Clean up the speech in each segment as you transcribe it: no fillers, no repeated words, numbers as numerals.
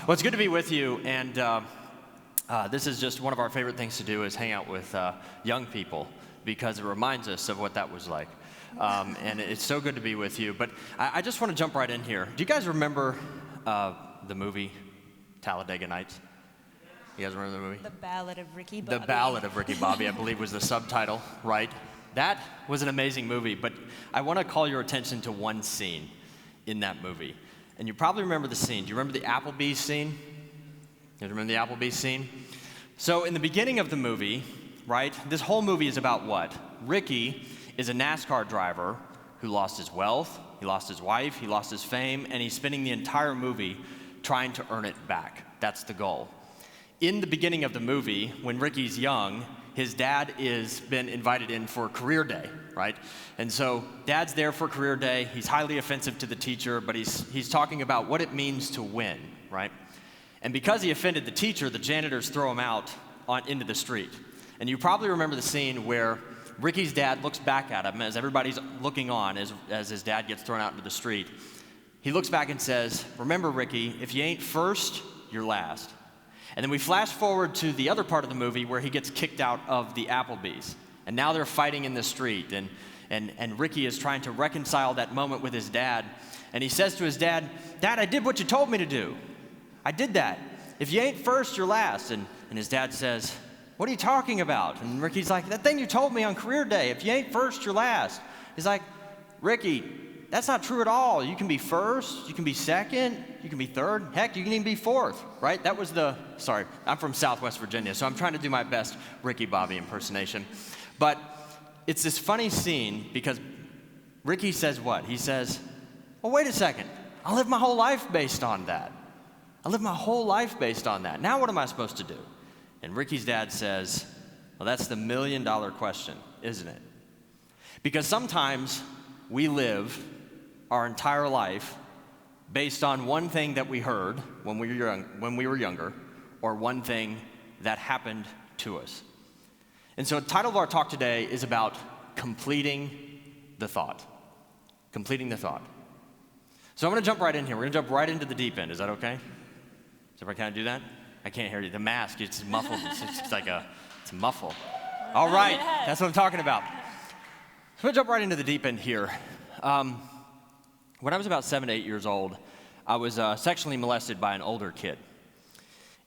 Well, it's good to be with you, and this is just one of our favorite things to do is hang out with young people because it reminds us of what that was like. And it's so good to be with you. But I just want to jump right in here. Do you guys remember the movie Talladega Nights? You guys remember the movie? The Ballad of Ricky Bobby. The Ballad of Ricky Bobby, I believe was the subtitle, right? That was an amazing movie, but I want to call your attention to one scene in that movie. And you probably remember the scene. Do you remember the Applebee's scene? You remember the Applebee's scene? So in the beginning of the movie, right, this whole movie is about what? Ricky is a NASCAR driver who lost his wealth, he lost his wife, he lost his fame, and he's spending the entire movie trying to earn it back. That's the goal. In the beginning of the movie, when Ricky's young, his dad is been invited in for career day, right? And so dad's there for career day. He's highly offensive to the teacher, but he's talking about what it means to win, right? And because he offended the teacher, the janitors throw him out into the street. And you probably remember the scene where Ricky's dad looks back at him as everybody's looking on as his dad gets thrown out into the street. He looks back and says, "Remember, Ricky, if you ain't first, you're last." And then we flash forward to the other part of the movie where he gets kicked out of the Applebee's. And now they're fighting in the street. And Ricky is trying to reconcile that moment with his dad. And he says to his dad, "Dad, I did what you told me to do. I did that. If you ain't first, you're last." And his dad says, "What are you talking about?" And Ricky's like, "That thing you told me on career day, if you ain't first, you're last." He's like, "Ricky, that's not true at all. You can be first, you can be second, you can be third, heck, you can even be fourth," right? That was sorry, I'm from Southwest Virginia, so I'm trying to do my best Ricky Bobby impersonation. But it's this funny scene because Ricky says what? He says, "Well, wait a second. I lived my whole life based on that. I lived my whole life based on that. Now what am I supposed to do?" And Ricky's dad says, "Well, that's the $1,000,000 question, isn't it? Because sometimes we live our entire life based on one thing that we heard when we were younger, or one thing that happened to us." And so the title of our talk today is about completing the thought. Completing the thought. So I'm going to jump right in here. We're going to jump right into the deep end. Is that okay? Does everybody kind of do that? I can't hear you. The mask, it's muffled. It's like it's a muffle. All right, that's what I'm talking about. So I'm going to jump right into the deep end here. When I was about 7 to 8 years old, I was sexually molested by an older kid.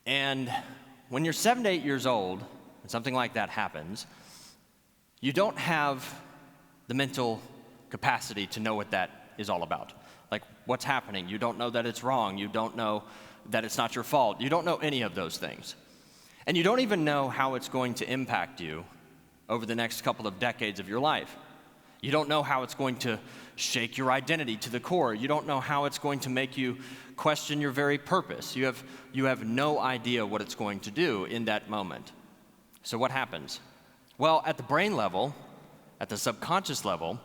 And when you're 7 to 8 years old, and something like that happens, you don't have the mental capacity to know what that is all about. Like, what's happening? You don't know that it's wrong. You don't know that it's not your fault. You don't know any of those things. And you don't even know how it's going to impact you over the next couple of decades of your life. You don't know how it's going to shake your identity to the core. You don't know how it's going to make you question your very purpose. You have no idea what it's going to do in that moment. So what happens? Well, at the brain level, at the subconscious level,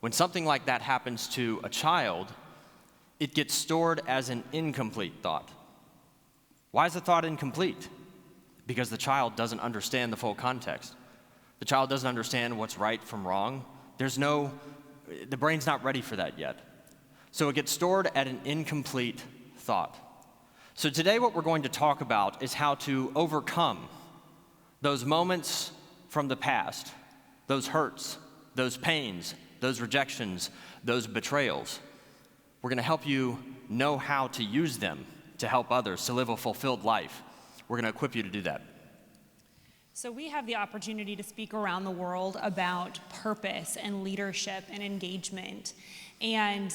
when something like that happens to a child, it gets stored as an incomplete thought. Why is the thought incomplete? Because the child doesn't understand the full context. The child doesn't understand what's right from wrong. The brain's not ready for that yet. So it gets stored at an incomplete thought. So today what we're going to talk about is how to overcome those moments from the past, those hurts, those pains, those rejections, those betrayals. We're going to help you know how to use them to help others to live a fulfilled life. We're going to equip you to do that. So we have the opportunity to speak around the world about purpose and leadership and engagement. And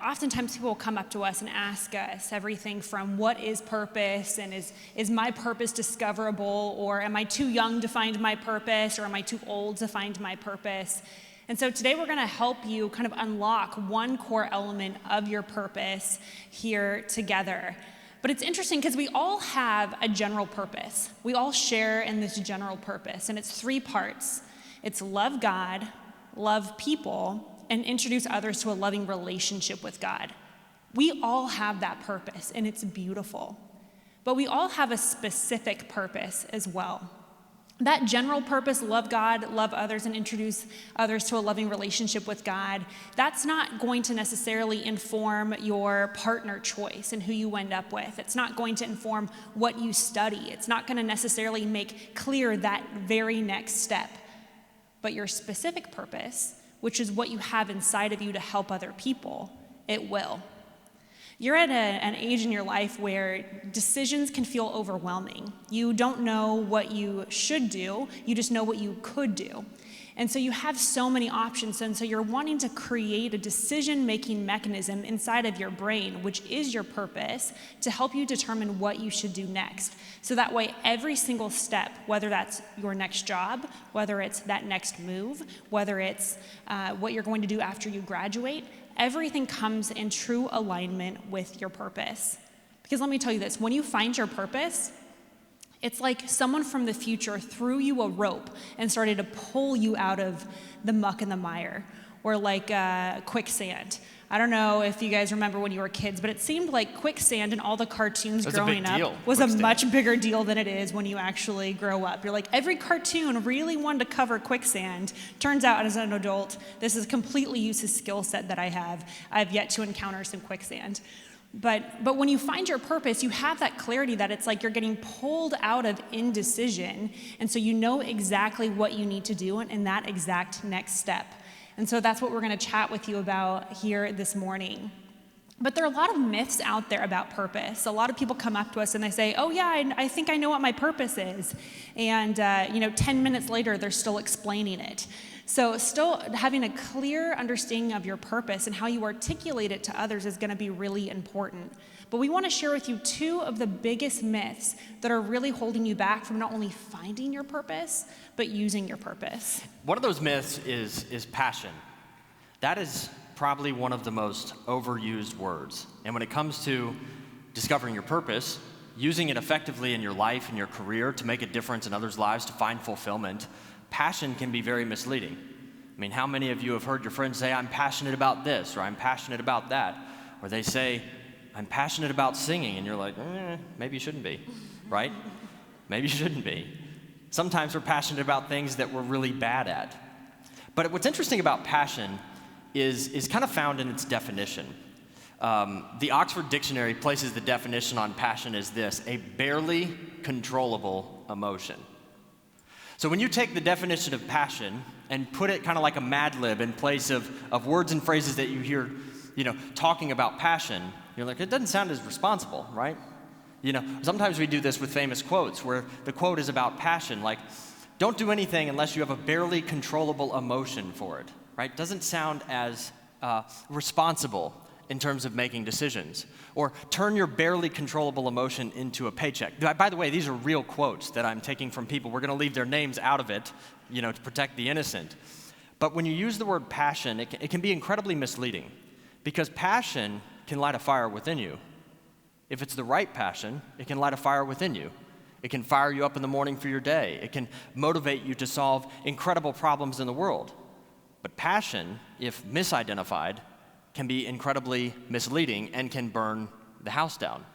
oftentimes people will come up to us and ask us everything from what is purpose, and is my purpose discoverable, or am I too young to find my purpose, or am I too old to find my purpose? And so today we're going to help you kind of unlock one core element of your purpose here together. But it's interesting because we all have a general purpose. We all share in this general purpose, and it's 3 parts. It's love God, love people, and introduce others to a loving relationship with God. We all have that purpose, and it's beautiful. But we all have a specific purpose as well. That general purpose, love God, love others, and introduce others to a loving relationship with God, that's not going to necessarily inform your partner choice and who you end up with. It's not going to inform what you study. It's not going to necessarily make clear that very next step. But your specific purpose, which is what you have inside of you to help other people, it will. You're at an age in your life where decisions can feel overwhelming. You don't know what you should do, you just know what you could do. And so you have so many options, and so you're wanting to create a decision-making mechanism inside of your brain, which is your purpose, to help you determine what you should do next. So that way, every single step, whether that's your next job, whether it's that next move, whether it's what you're going to do after you graduate, everything comes in true alignment with your purpose. Because let me tell you this, when you find your purpose, it's like someone from the future threw you a rope and started to pull you out of the muck and the mire, or like quicksand. I don't know if you guys remember when you were kids, but it seemed like quicksand in all the cartoons growing up was a much bigger deal than it is when you actually grow up. You're like, every cartoon really wanted to cover quicksand. Turns out, as an adult, this is a completely useless skill set that I have. I've yet to encounter some quicksand. But when you find your purpose, you have that clarity that it's like you're getting pulled out of indecision, and so you know exactly what you need to do in that exact next step. And so that's what we're going to chat with you about here this morning. But there are a lot of myths out there about purpose. A lot of people come up to us and they say, oh yeah, I think I know what my purpose is. And 10 minutes later, they're still explaining it. So still having a clear understanding of your purpose and how you articulate it to others is going to be really important. But we want to share with you two of the biggest myths that are really holding you back from not only finding your purpose, but using your purpose. One of those myths is passion. That is probably one of the most overused words. And when it comes to discovering your purpose, using it effectively in your life and your career to make a difference in others' lives, to find fulfillment, passion can be very misleading. I mean, how many of you have heard your friends say, I'm passionate about this, or I'm passionate about that? Or they say, I'm passionate about singing, and you're like, maybe you shouldn't be, right? Maybe you shouldn't be. Sometimes we're passionate about things that we're really bad at. But what's interesting about passion is kind of found in its definition. The Oxford Dictionary places the definition on passion as this: a barely controllable emotion. So when you take the definition of passion and put it kind of like a Mad Lib in place of words and phrases that you hear, talking about passion, you're like, it doesn't sound as responsible, right? Sometimes we do this with famous quotes where the quote is about passion, like, don't do anything unless you have a barely controllable emotion for it, right? Doesn't sound as responsible in terms of making decisions. Or turn your barely controllable emotion into a paycheck. By the way, these are real quotes that I'm taking from people. We're going to leave their names out of it, to protect the innocent. But when you use the word passion, it can be incredibly misleading, because passion can light a fire within you. If it's the right passion, it can light a fire within you. It can fire you up in the morning for your day. It can motivate you to solve incredible problems in the world. But passion, if misidentified, can be incredibly misleading and can burn the house down.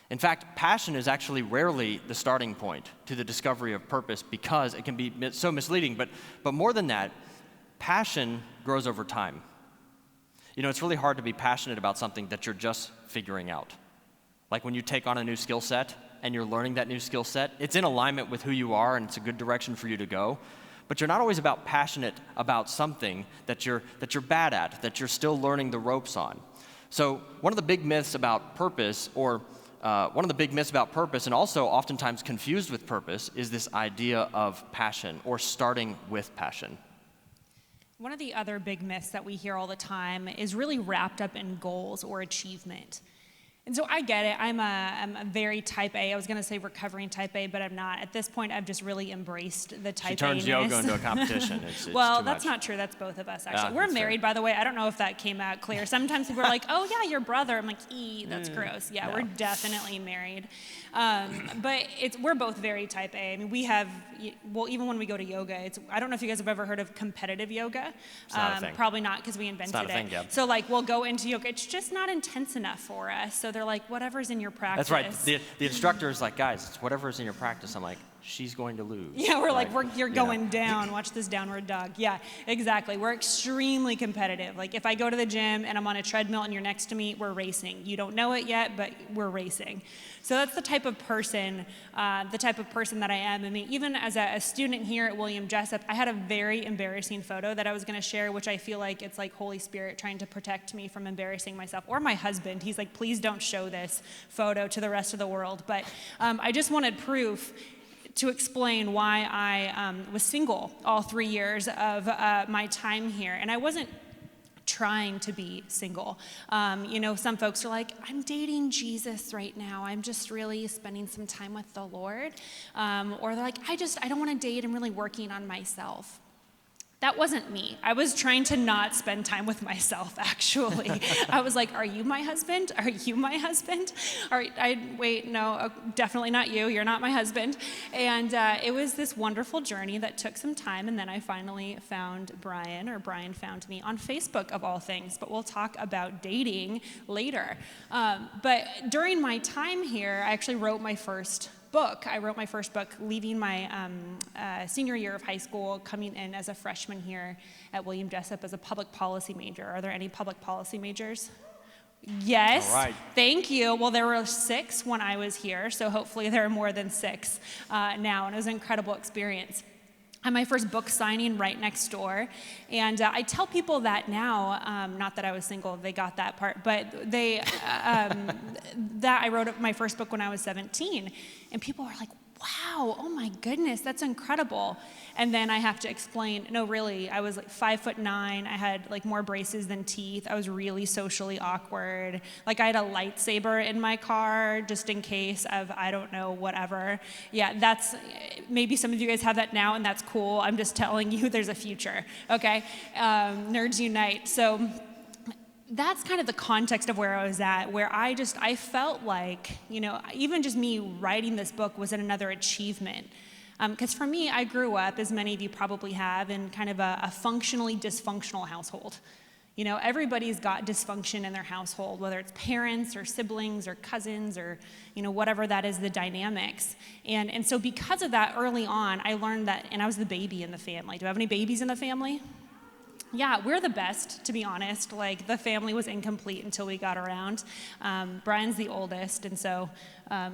In fact, passion is actually rarely the starting point to the discovery of purpose, because it can be so misleading. But more than that, passion grows over time. It's really hard to be passionate about something that you're just figuring out. Like when you take on a new skill set and you're learning that new skill set, it's in alignment with who you are and it's a good direction for you to go. But you're not always passionate about something that you're bad at, that you're still learning the ropes on. So one of the big myths about purpose, and also oftentimes confused with purpose, is this idea of passion, or starting with passion. One of the other big myths that we hear all the time is really wrapped up in goals or achievement. And so I get it. I'm a very type A. I was going to say recovering type A, but I'm not. At this point, I've just really embraced the type A. She turns yoga into a competition. It's well, that's not true. That's both of us, actually. We're married, by the way. I don't know if that came out clear. Sometimes people are like, oh, yeah, your brother. I'm like, that's gross. Yeah, no. We're definitely married. But we're both very type A. I mean, even when we go to yoga, I don't know if you guys have ever heard of competitive yoga. It's not a thing. Probably not, because we invented it. It's not a thing, yeah. So, we'll go into yoga. It's just not intense enough for us. So they're like, whatever's in your practice. That's right. The instructor is like, guys, it's whatever's in your practice. I'm like, she's going to lose. Yeah, we're like, right? you're going down. Watch this downward dog. Yeah, exactly. We're extremely competitive. Like if I go to the gym and I'm on a treadmill and you're next to me, we're racing. You don't know it yet, but we're racing. So that's the type of person that I am. I mean, even as a student here at William Jessup, I had a very embarrassing photo that I was going to share, which I feel like it's like Holy Spirit trying to protect me from embarrassing myself, or my husband. He's like, please don't show this photo to the rest of the world. But I just wanted proof to explain why I was single all 3 years of my time here. And I wasn't trying to be single. Some folks are like, I'm dating Jesus right now. I'm just really spending some time with the Lord. Or they're like, I don't want to date. I'm really working on myself. That wasn't me. I was trying to not spend time with myself, actually. I was like, are you my husband? Are you my husband? Wait, no, definitely not you. You're not my husband. And it was this wonderful journey that took some time, and then I finally found Brian, or Brian found me on Facebook, of all things. But we'll talk about dating later. But during my time here, I actually wrote my first book. I wrote my first book leaving my senior year of high school, coming in as a freshman here at William Jessup as a public policy major. Are there any public policy majors? Yes. All right. Thank you. Well, there were 6 when I was here, so hopefully there are more than 6 now, and it was an incredible experience. I had my first book signing right next door, and I tell people that now, not that I was single, they got that part, but that I wrote my first book when I was 17, and people are like, wow, oh my goodness, that's incredible. And then I have to explain, no, really, I was like 5'9", I had like more braces than teeth, I was really socially awkward, like I had a lightsaber in my car just in case of, I don't know, whatever. Yeah, that's, maybe some of you guys have that now and that's cool, I'm just telling you there's a future, okay? Nerds unite. So that's kind of the context of where I was at, where I felt like, even just me writing this book was another achievement. Because for me, I grew up, as many of you probably have, in kind of a functionally dysfunctional household. Everybody's got dysfunction in their household, whether it's parents or siblings or cousins or, whatever that is, the dynamics. And so because of that, early on, I learned that, and I was the baby in the family. Do I have any babies in the family? Yeah, we're the best, to be honest. Like, the family was incomplete until we got around. Brian's the oldest, and so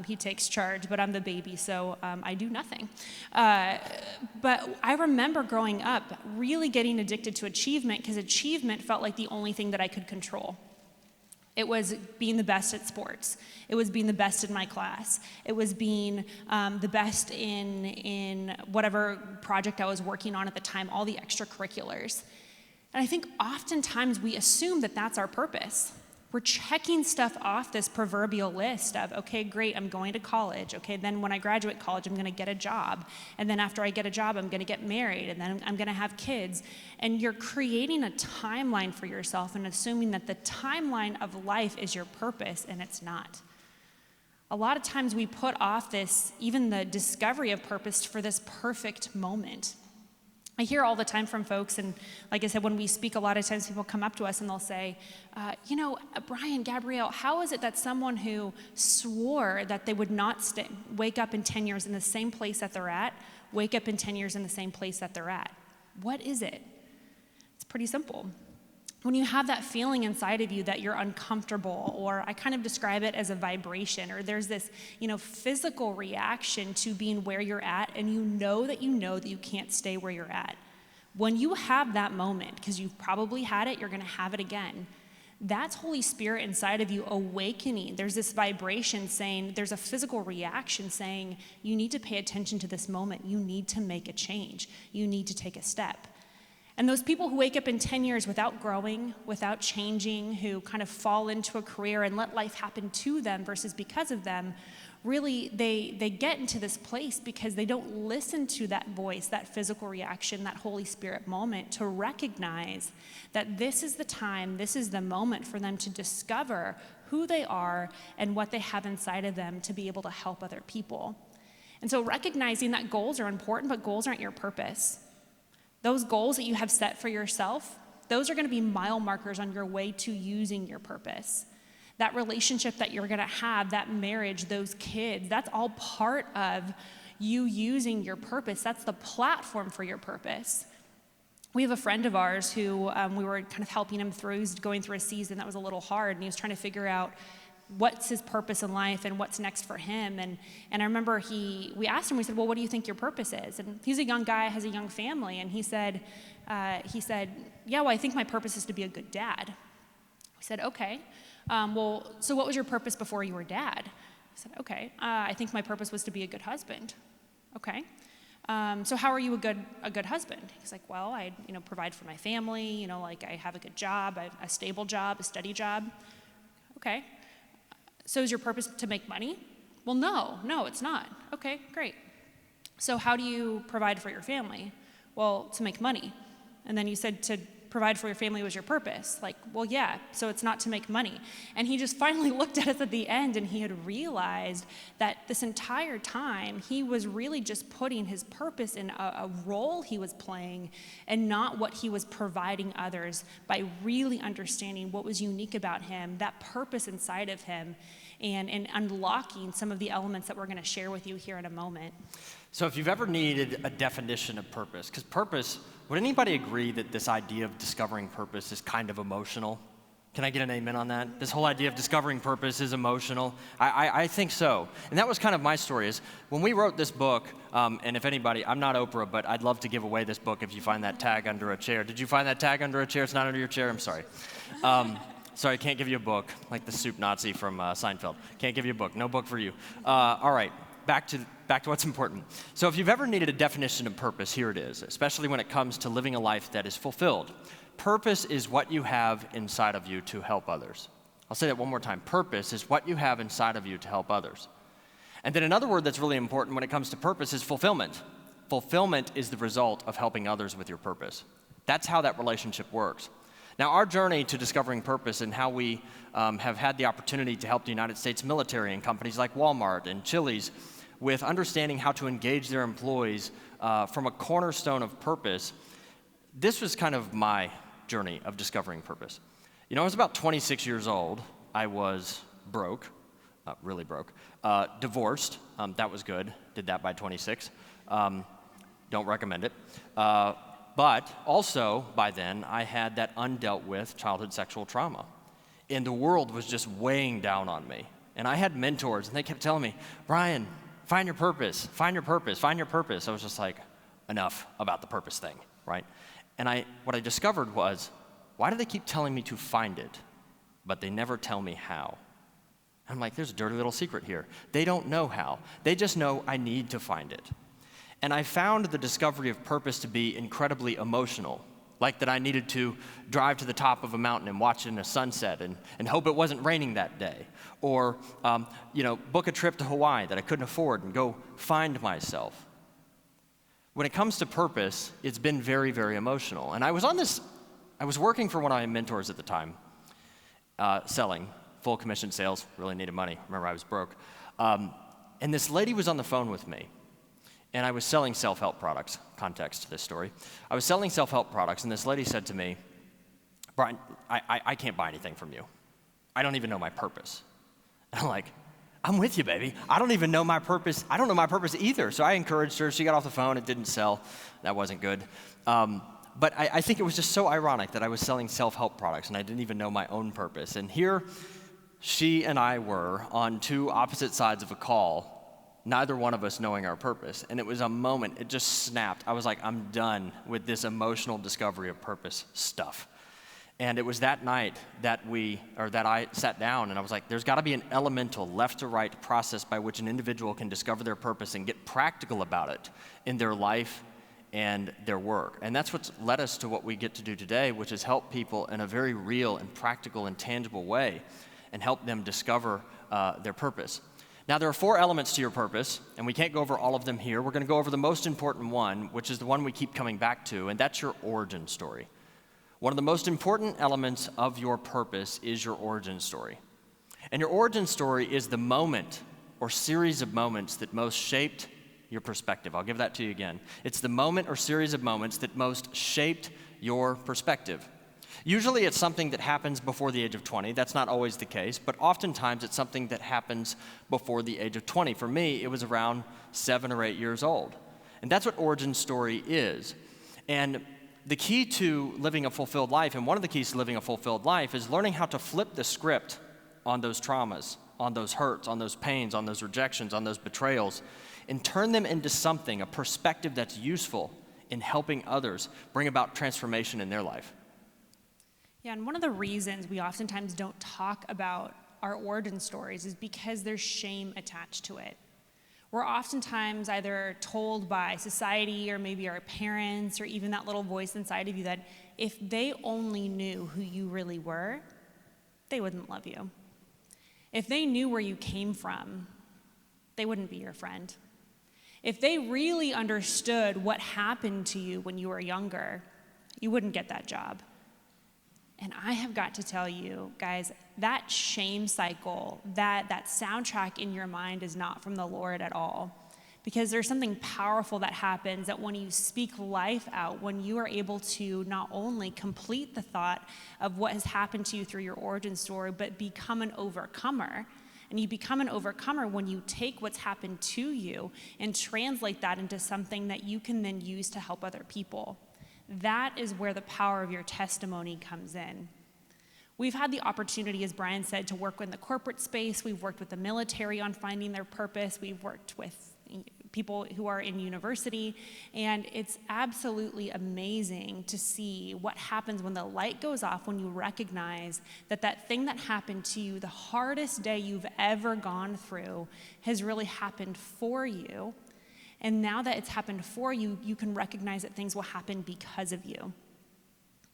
he takes charge, but I'm the baby, so I do nothing. But I remember growing up really getting addicted to achievement, because achievement felt like the only thing that I could control. It was being the best at sports. It was being the best in my class. It was being the best in whatever project I was working on at the time, all the extracurriculars. And I think oftentimes we assume that that's our purpose. We're checking stuff off this proverbial list of, okay, great, I'm going to college. Okay, then when I graduate college, I'm going to get a job. And then after I get a job, I'm going to get married. And then I'm going to have kids. And you're creating a timeline for yourself and assuming that the timeline of life is your purpose, and it's not. A lot of times we put off this, even the discovery of purpose, for this perfect moment. I hear all the time from folks, and like I said, when we speak, a lot of times people come up to us and they'll say, Brian, Gabrielle, how is it that someone who swore that they would not wake up in 10 years in the same place that they're at, wake up in 10 years in the same place that they're at? What is it? It's pretty simple. When you have that feeling inside of you that you're uncomfortable, or I kind of describe it as a vibration, or there's this, physical reaction to being where you're at, and you know that you can't stay where you're at. When you have that moment, because you've probably had it, you're going to have it again, that's Holy Spirit inside of you awakening. There's this vibration saying, there's a physical reaction saying, you need to pay attention to this moment. You need to make a change. You need to take a step. And those people who wake up in 10 years without growing, without changing, who kind of fall into a career and let life happen to them versus because of them, really they get into this place because they don't listen to that voice, that physical reaction, that Holy Spirit moment to recognize that this is the time, this is the moment for them to discover who they are and what they have inside of them to be able to help other people. And so recognizing that goals are important, but goals aren't your purpose. Those goals that you have set for yourself, those are going to be mile markers on your way to using your purpose. That relationship that you're going to have, that marriage, those kids, that's all part of you using your purpose. That's the platform for your purpose. We have a friend of ours who we were kind of helping him through. He was going through a season that was a little hard, and he was trying to figure out what's his purpose in life and what's next for him. And I remember we asked him, we said, well, what do you think your purpose is? And he's a young guy, has a young family, and he said, yeah, well, I think my purpose is to be a good dad. We said, okay, well, so what was your purpose before you were dad? I said, okay, I think my purpose was to be a good husband. Okay, so how are you a good husband? He's like, well, I provide for my family, like I have a good job, a stable job, a steady job. Okay. So is your purpose to make money? Well, no, it's not. Okay, great. So how do you provide for your family? Well, to make money. And then you said to provide for your family was your purpose. Like, well, yeah, so it's not to make money. And he just finally looked at us at the end, and he had realized that this entire time, he was really just putting his purpose in a role he was playing and not what he was providing others, by really understanding what was unique about him, that purpose inside of him, and unlocking some of the elements that we're going to share with you here in a moment. So if you've ever needed a definition of purpose, because purpose, would anybody agree that this idea of discovering purpose is kind of emotional? Can I get an amen on that? This whole idea of discovering purpose is emotional. I think so. And that was kind of my story, is when we wrote this book, and if anybody, I'm not Oprah, but I'd love to give away this book if you find that tag under a chair. Did you find that tag under a chair? It's not under your chair? I'm sorry. Sorry, I can't give you a book, like the soup Nazi from Seinfeld. Can't give you a book. No book for you. All right, back to what's important. So if you've ever needed a definition of purpose, here it is, especially when it comes to living a life that is fulfilled. Purpose is what you have inside of you to help others. I'll say that one more time. Purpose is what you have inside of you to help others. And then another word that's really important when it comes to purpose is fulfillment. Fulfillment is the result of helping others with your purpose. That's how that relationship works. Now, our journey to discovering purpose and how we have had the opportunity to help the United States military and companies like Walmart and Chili's with understanding how to engage their employees from a cornerstone of purpose, this was kind of my journey of discovering purpose. I was about 26 years old. I was broke, really broke, divorced. That was good. Did that by 26. Don't recommend it. But also, by then, I had that undealt with childhood sexual trauma. And the world was just weighing down on me. And I had mentors, and they kept telling me, Brian, find your purpose, find your purpose, find your purpose. I was just like, enough about the purpose thing, right? And what I discovered was, why do they keep telling me to find it, but they never tell me how? I'm like, there's a dirty little secret here. They don't know how. They just know I need to find it. And I found the discovery of purpose to be incredibly emotional, like that I needed to drive to the top of a mountain and watch in a sunset and hope it wasn't raining that day, or book a trip to Hawaii that I couldn't afford and go find myself. When it comes to purpose, it's been very, very emotional. And I was working for one of my mentors at the time, selling full commission sales, really needed money. Remember, I was broke. And this lady was on the phone with me. And I was selling self-help products. Context to this story. I was selling self-help products, and this lady said to me, Brian, I can't buy anything from you. I don't even know my purpose. And I'm like, I'm with you, baby. I don't even know my purpose. I don't know my purpose either. So I encouraged her. She got off the phone. It didn't sell. That wasn't good. But I think it was just so ironic that I was selling self-help products, and I didn't even know my own purpose. And here she and I were on two opposite sides of a call, neither one of us knowing our purpose. And it was a moment, it just snapped. I was like, I'm done with this emotional discovery of purpose stuff. And it was that night that I sat down and I was like, there's gotta be an elemental left to right process by which an individual can discover their purpose and get practical about it in their life and their work. And that's what's led us to what we get to do today, which is help people in a very real and practical and tangible way and help them discover their purpose. Now, there are 4 elements to your purpose, and we can't go over all of them here. We're going to go over the most important one, which is the one we keep coming back to, and that's your origin story. One of the most important elements of your purpose is your origin story. And your origin story is the moment or series of moments that most shaped your perspective. I'll give that to you again. It's the moment or series of moments that most shaped your perspective. Usually it's something that happens before the age of 20. That's not always the case, but oftentimes it's something that happens before the age of 20. For me, it was around 7 or 8 years old. And that's what origin story is. And the key to living a fulfilled life, and one of the keys to living a fulfilled life, is learning how to flip the script on those traumas, on those hurts, on those pains, on those rejections, on those betrayals, and turn them into something, a perspective that's useful in helping others bring about transformation in their life. Yeah, and one of the reasons we oftentimes don't talk about our origin stories is because there's shame attached to it. We're oftentimes either told by society or maybe our parents or even that little voice inside of you that if they only knew who you really were, they wouldn't love you. If they knew where you came from, they wouldn't be your friend. If they really understood what happened to you when you were younger, you wouldn't get that job. And I have got to tell you, guys, that shame cycle, that soundtrack in your mind is not from the Lord at all. Because there's something powerful that happens that when you speak life out, when you are able to not only complete the thought of what has happened to you through your origin story, but become an overcomer. And you become an overcomer when you take what's happened to you and translate that into something that you can then use to help other people. That is where the power of your testimony comes in. We've had the opportunity, as Brian said, to work in the corporate space. We've worked with the military on finding their purpose. We've worked with people who are in university, and it's absolutely amazing to see what happens when the light goes off, when you recognize that that thing that happened to you, the hardest day you've ever gone through, has really happened for you. And now that it's happened for you, you can recognize that things will happen because of you.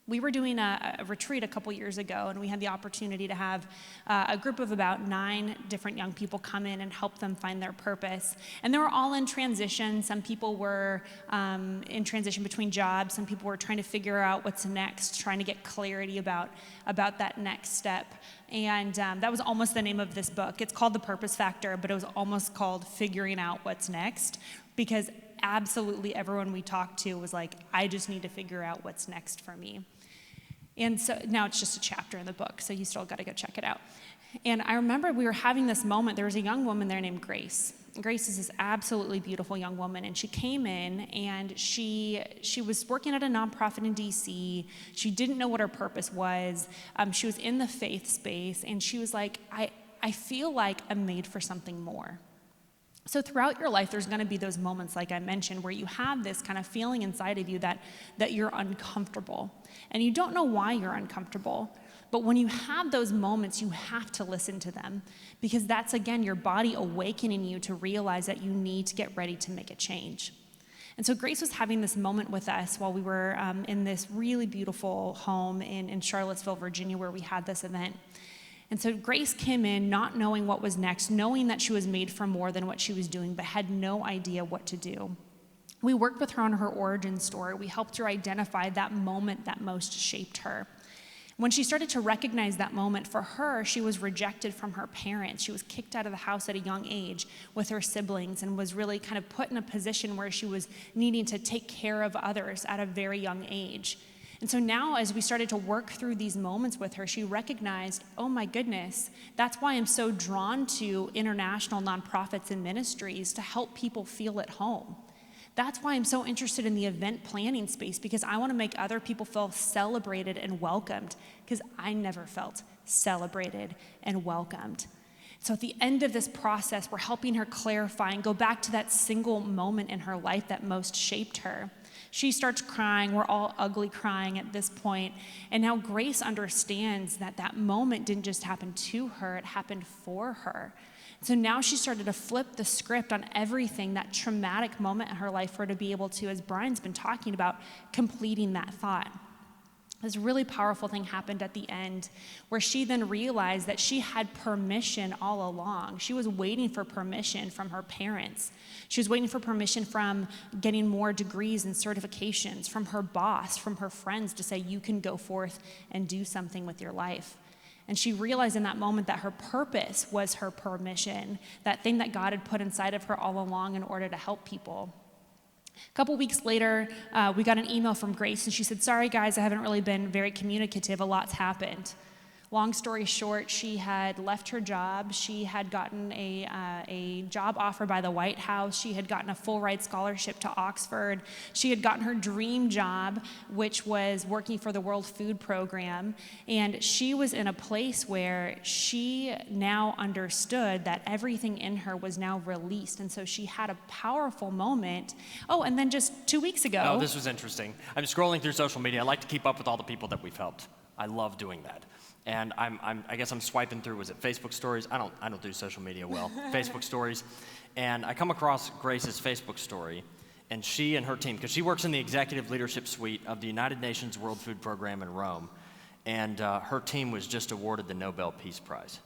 We were doing a retreat a couple years ago, and we had the opportunity to have a group of about 9 different young people come in and help them find their purpose. And they were all in transition. Some people were in transition between jobs. Some people were trying to figure out what's next, trying to get clarity about that next step. And that was almost the name of this book. It's called The Purpose Factor, but it was almost called Figuring Out What's Next, because absolutely everyone we talked to was like, I just need to figure out what's next for me. And so now it's just a chapter in the book, so you still got to go check it out. And I remember we were having this moment. There was a young woman there named Grace. Grace is this absolutely beautiful young woman, and she came in, and she was working at a nonprofit in DC. She didn't know what her purpose was. She was in the faith space, and she was like, I feel like I'm made for something more. So throughout your life, there's going to be those moments, like I mentioned, where you have this kind of feeling inside of you that you're uncomfortable. And you don't know why you're uncomfortable. But when you have those moments, you have to listen to them. Because that's, again, your body awakening you to realize that you need to get ready to make a change. And so Grace was having this moment with us while we were in this really beautiful home in Charlottesville, Virginia, where we had this event. And so Grace came in not knowing what was next, knowing that she was made for more than what she was doing, but had no idea what to do. We worked with her on her origin story. We helped her identify that moment that most shaped her. When she started to recognize that moment, for her, she was rejected from her parents. She was kicked out of the house at a young age with her siblings and was really kind of put in a position where she was needing to take care of others at a very young age. And so now, as we started to work through these moments with her, she recognized, oh my goodness, that's why I'm so drawn to international nonprofits and ministries, to help people feel at home. That's why I'm so interested in the event planning space, because I want to make other people feel celebrated and welcomed, because I never felt celebrated and welcomed. So at the end of this process, we're helping her clarify and go back to that single moment in her life that most shaped her. She starts crying. We're all ugly crying at this point. And now Grace understands that that moment didn't just happen to her, it happened for her. So now she started to flip the script on everything, that traumatic moment in her life, for her to be able to, as Brian's been talking about, completing that thought. This really powerful thing happened at the end, where she then realized that she had permission all along. She was waiting for permission from her parents. She was waiting for permission from getting more degrees and certifications, from her boss, from her friends, to say, you can go forth and do something with your life. And she realized in that moment that her purpose was her permission, that thing that God had put inside of her all along in order to help people. A couple weeks later, we got an email from Grace, and she said, "Sorry, guys, I haven't really been very communicative. A lot's happened." Long story short, she had left her job. She had gotten a job offer by the White House. She had gotten a full-ride scholarship to Oxford. She had gotten her dream job, which was working for the World Food Program. And she was in a place where she now understood that everything in her was now released. And so she had a powerful moment. Oh, and then just 2 weeks ago. Oh, this was interesting. I'm scrolling through social media. I like to keep up with all the people that we've helped. I love doing that. And I guess I'm swiping through, was it Facebook stories? I don't do social media well. Facebook stories. And I come across Grace's Facebook story, and she and her team, because she works in the executive leadership suite of the United Nations World Food Program in Rome, and her team was just awarded the Nobel Peace Prize.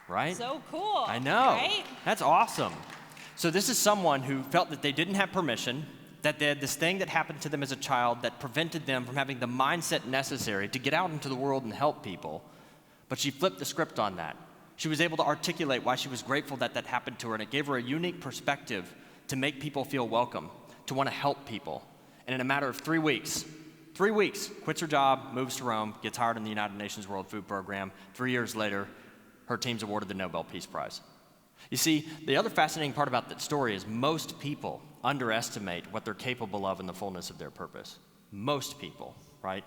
Right? So cool. I know. Right? That's awesome. So this is someone who felt that they didn't have permission, that they had this thing that happened to them as a child that prevented them from having the mindset necessary to get out into the world and help people. But she flipped the script on that. She was able to articulate why she was grateful that that happened to her, and it gave her a unique perspective to make people feel welcome, to want to help people. And in a matter of 3 weeks, quits her job, moves to Rome, gets hired in the United Nations World Food Program. 3 years later, her team's awarded the Nobel Peace Prize. You see, the other fascinating part about that story is most people underestimate what they're capable of in the fullness of their purpose. Most people, right?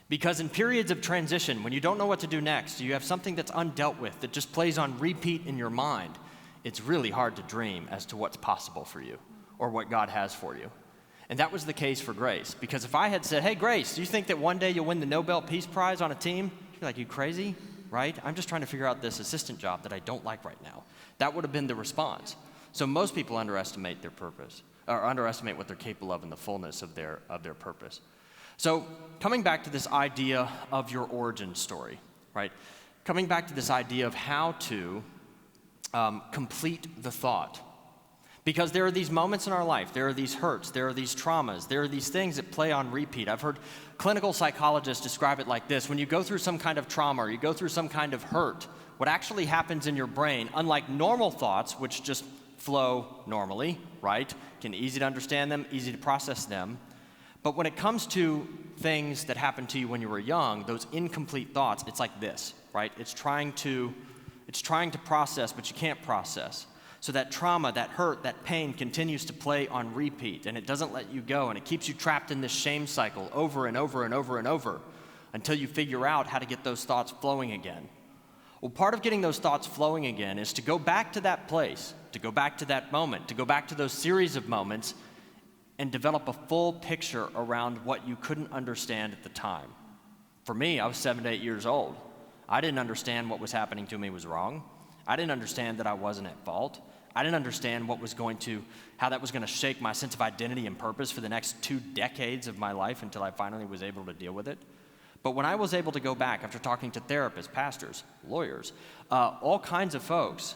Because in periods of transition, when you don't know what to do next, you have something that's undealt with, that just plays on repeat in your mind, it's really hard to dream as to what's possible for you or what God has for you. And that was the case for Grace. Because if I had said, "Hey, Grace, do you think that one day you'll win the Nobel Peace Prize on a team?" She'd be like, "You crazy?" Right? I'm just trying to figure out this assistant job that I don't like right now. That would have been the response. So most people underestimate their purpose, or underestimate what they're capable of in the fullness of their purpose. So coming back to this idea of your origin story, right? Coming back to this idea of how to complete the thought. Because there are these moments in our life, there are these hurts, there are these traumas, there are these things that play on repeat. I've heard clinical psychologists describe it like this: when you go through some kind of trauma or you go through some kind of hurt, what actually happens in your brain, unlike normal thoughts, which just flow normally, right? Easy to understand them, easy to process them. But when it comes to things that happened to you when you were young, those incomplete thoughts, it's like this, right? It's trying to process, but you can't process. So that trauma, that hurt, that pain continues to play on repeat, and it doesn't let you go, and it keeps you trapped in this shame cycle over and over and over and over until you figure out how to get those thoughts flowing again. Well, part of getting those thoughts flowing again is to go back to that place, to go back to that moment, to go back to those series of moments and develop a full picture around what you couldn't understand at the time. For me, I was 7 to 8 years old. I didn't understand what was happening to me was wrong. I didn't understand that I wasn't at fault. I didn't understand how that was going to shake my sense of identity and purpose for the next 2 decades of my life until I finally was able to deal with it. But when I was able to go back after talking to therapists, pastors, lawyers, all kinds of folks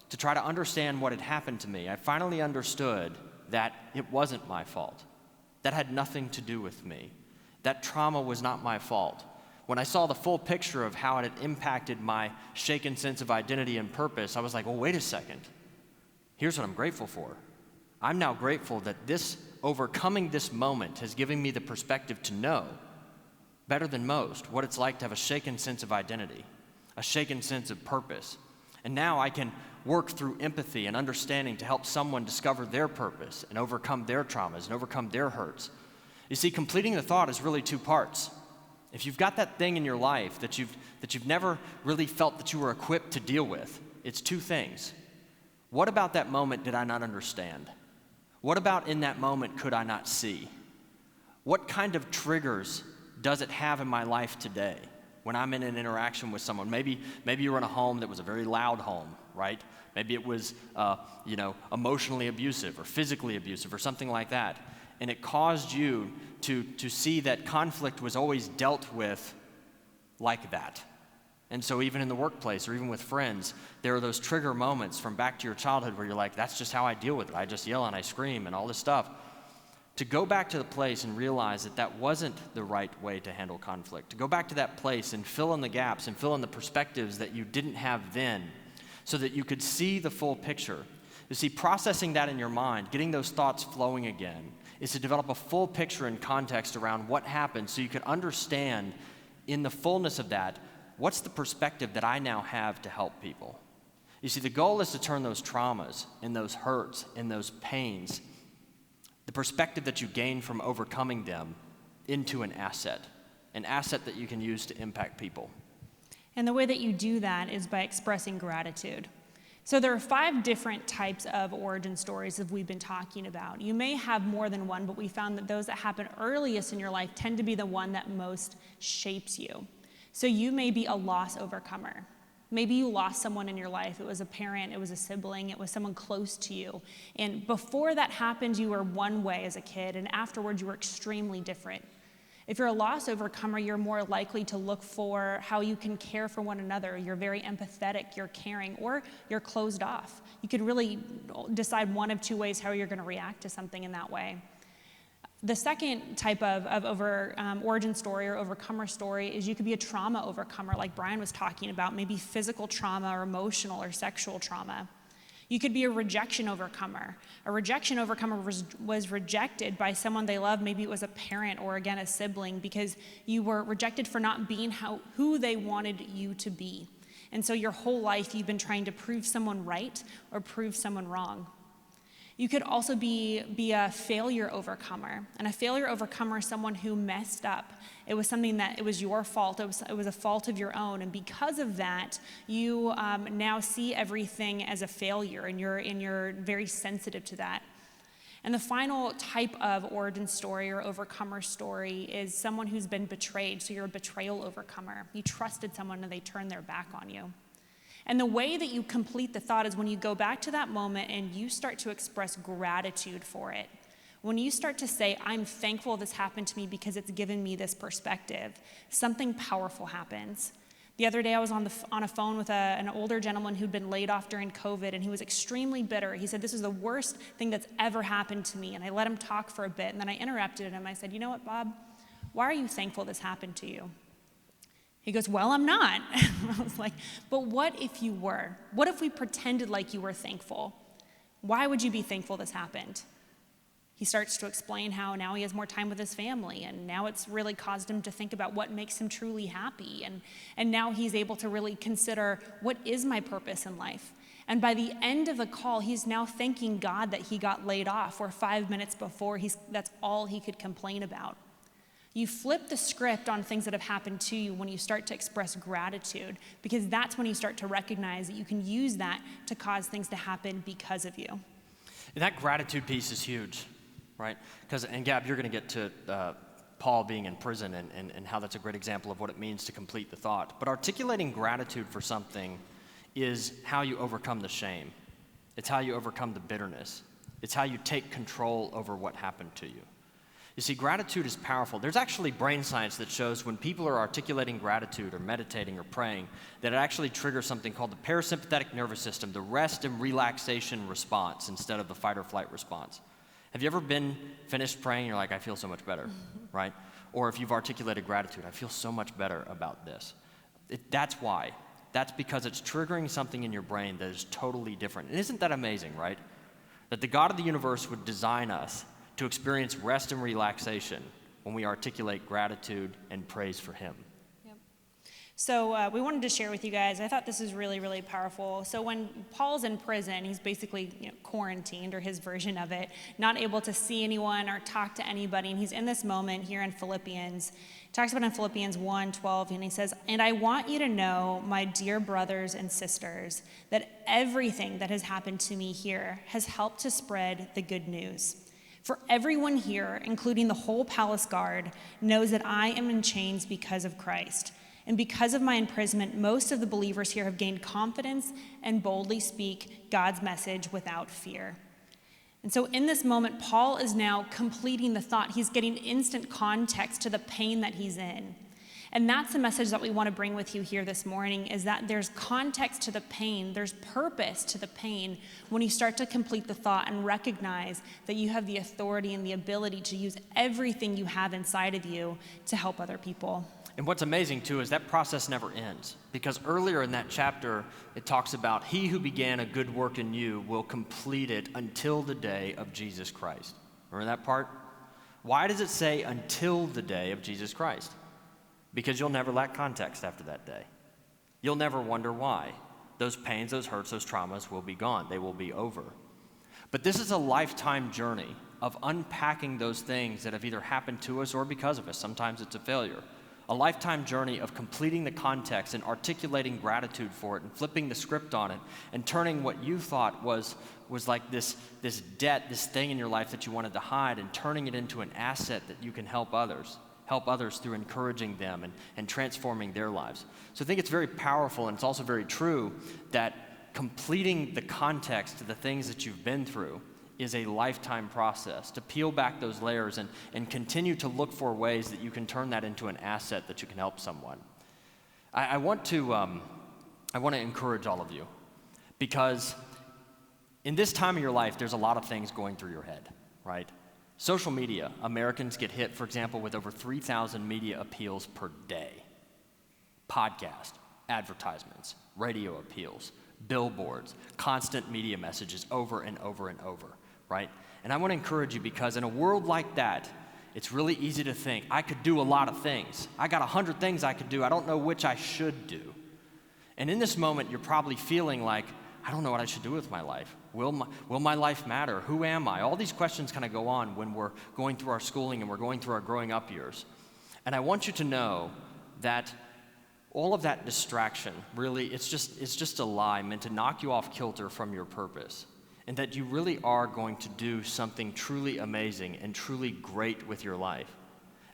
to try to understand what had happened to me, I finally understood that it wasn't my fault. That had nothing to do with me. That trauma was not my fault. When I saw the full picture of how it had impacted my shaken sense of identity and purpose, I was like, well, wait a second. Here's what I'm grateful for. I'm now grateful that overcoming this moment has given me the perspective to know, better than most, what it's like to have a shaken sense of identity, a shaken sense of purpose. And now I can work through empathy and understanding to help someone discover their purpose and overcome their traumas and overcome their hurts. You see, completing the thought is really 2 parts. If you've got that thing in your life that you've never really felt that you were equipped to deal with, it's 2 things. What about that moment did I not understand? What about in that moment could I not see? What kind of triggers does it have in my life today when I'm in an interaction with someone? Maybe you were in a home that was a very loud home, right? Maybe it was emotionally abusive or physically abusive or something like that. And it caused you to see that conflict was always dealt with like that. And so even in the workplace or even with friends, there are those trigger moments from back to your childhood where you're like, that's just how I deal with it. I just yell and I scream and all this stuff. To go back to the place and realize that that wasn't the right way to handle conflict. To go back to that place and fill in the gaps and fill in the perspectives that you didn't have then so that you could see the full picture. You see, processing that in your mind, getting those thoughts flowing again, is to develop a full picture and context around what happened so you can understand in the fullness of that, what's the perspective that I now have to help people? You see, the goal is to turn those traumas and those hurts and those pains, the perspective that you gain from overcoming them, into an asset that you can use to impact people. And the way that you do that is by expressing gratitude. So there are 5 different types of origin stories that we've been talking about. You may have more than one, but we found that those that happen earliest in your life tend to be the one that most shapes you. So you may be a loss overcomer. Maybe you lost someone in your life. It was a parent, it was a sibling, it was someone close to you. And before that happened, you were one way as a kid, and afterwards you were extremely different. If you're a loss overcomer, you're more likely to look for how you can care for one another. You're very empathetic, you're caring, or you're closed off. You could really decide one of 2 ways how you're going to react to something in that way. The second type of origin story or overcomer story is you could be a trauma overcomer, like Brian was talking about, maybe physical trauma or emotional or sexual trauma. You could be a rejection overcomer. A rejection overcomer was rejected by someone they love. Maybe it was a parent or, again, a sibling, because you were rejected for not being who they wanted you to be. And so your whole life you've been trying to prove someone right or prove someone wrong. You could also be a failure overcomer. And a failure overcomer is someone who messed up. It was something that it was your fault. It was a fault of your own. And because of that, you now see everything as a failure, and you're very sensitive to that. And the final type of origin story or overcomer story is someone who's been betrayed. So you're a betrayal overcomer. You trusted someone and they turned their back on you. And the way that you complete the thought is when you go back to that moment and you start to express gratitude for it. When you start to say, I'm thankful this happened to me because it's given me this perspective, something powerful happens. The other day I was on a phone with an older gentleman who'd been laid off during COVID, and he was extremely bitter. He said, this is the worst thing that's ever happened to me. And I let him talk for a bit, and then I interrupted him. I said, you know what, Bob? Why are you thankful this happened to you? He goes, well, I'm not. I was like, but what if you were? What if we pretended like you were thankful? Why would you be thankful this happened? He starts to explain how now he has more time with his family, and now it's really caused him to think about what makes him truly happy. And now he's able to really consider, what is my purpose in life? And by the end of the call, he's now thanking God that he got laid off, where 5 minutes before, that's all he could complain about. You flip the script on things that have happened to you when you start to express gratitude, because that's when you start to recognize that you can use that to cause things to happen because of you. And that gratitude piece is huge, right? And Gab, you're going to get to Paul being in prison and how that's a great example of what it means to complete the thought. But articulating gratitude for something is how you overcome the shame. It's how you overcome the bitterness. It's how you take control over what happened to you. You see, gratitude is powerful. There's actually brain science that shows when people are articulating gratitude or meditating or praying, that it actually triggers something called the parasympathetic nervous system, the rest and relaxation response instead of the fight or flight response. Have you ever been finished praying and you're like, I feel so much better, right? Or if you've articulated gratitude, I feel so much better about this. That's why. That's because it's triggering something in your brain that is totally different. And isn't that amazing, right? That the God of the universe would design us to experience rest and relaxation when we articulate gratitude and praise for him. Yep. So we wanted to share with you guys, I thought this is really, really powerful. So when Paul's in prison, he's basically quarantined, or his version of it, not able to see anyone or talk to anybody, and he's in this moment here in Philippians. He talks about in Philippians 1:12, and he says, and I want you to know, my dear brothers and sisters, that everything that has happened to me here has helped to spread the good news. For everyone here, including the whole palace guard, knows that I am in chains because of Christ. And because of my imprisonment, most of the believers here have gained confidence and boldly speak God's message without fear. And so in this moment, Paul is now completing the thought. He's getting instant context to the pain that he's in. And that's the message that we want to bring with you here this morning, is that there's context to the pain, there's purpose to the pain when you start to complete the thought and recognize that you have the authority and the ability to use everything you have inside of you to help other people. And what's amazing, too, is that process never ends. Because earlier in that chapter, it talks about, he who began a good work in you will complete it until the day of Jesus Christ. Remember that part? Why does it say until the day of Jesus Christ? Because you'll never lack context after that day. You'll never wonder why. Those pains, those hurts, those traumas will be gone. They will be over. But this is a lifetime journey of unpacking those things that have either happened to us or because of us. Sometimes it's a failure. A lifetime journey of completing the context and articulating gratitude for it and flipping the script on it and turning what you thought was like this debt, this thing in your life that you wanted to hide, and turning it into an asset that you can help others through encouraging them and transforming their lives. So I think it's very powerful, and it's also very true that completing the context to the things that you've been through is a lifetime process, to peel back those layers and continue to look for ways that you can turn that into an asset that you can help someone. I want to encourage all of you, because in this time of your life, there's a lot of things going through your head, right? Social media, Americans get hit, for example, with over 3,000 media appeals per day. Podcast, advertisements, radio appeals, billboards, constant media messages over and over and over, right? And I want to encourage you, because in a world like that, it's really easy to think, I could do a lot of things. I got 100 things I could do. I don't know which I should do. And in this moment, you're probably feeling like, I don't know what I should do with my life. Will my life matter? Who am I? All these questions kind of go on when we're going through our schooling and we're going through our growing up years. And I want you to know that all of that distraction, really, it's just a lie meant to knock you off kilter from your purpose, and that you really are going to do something truly amazing and truly great with your life.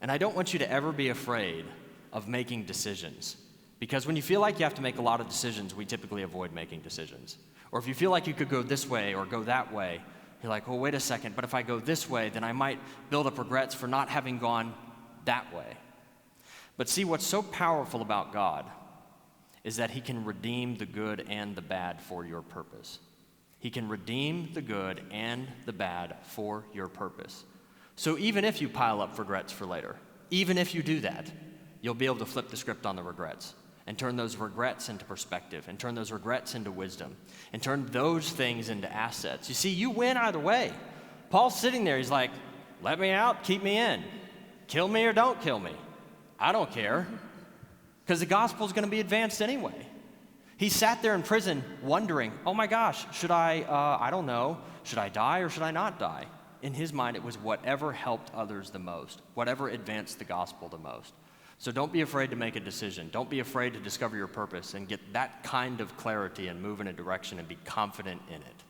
And I don't want you to ever be afraid of making decisions, because when you feel like you have to make a lot of decisions, we typically avoid making decisions. Or if you feel like you could go this way or go that way, you're like, well, wait a second, but if I go this way, then I might build up regrets for not having gone that way. But see, what's so powerful about God is that he can redeem the good and the bad for your purpose. He can redeem the good and the bad for your purpose. So even if you pile up regrets for later, even if you do that, you'll be able to flip the script on the regrets and turn those regrets into perspective and turn those regrets into wisdom and turn those things into assets. You see, you win either way. Paul's sitting there, he's like, let me out, keep me in. Kill me or don't kill me. I don't care, because the gospel is going to be advanced anyway. He sat there in prison wondering, oh my gosh, should I don't know, should I die or should I not die? In his mind, it was whatever helped others the most, whatever advanced the gospel the most. So don't be afraid to make a decision. Don't be afraid to discover your purpose and get that kind of clarity and move in a direction and be confident in it.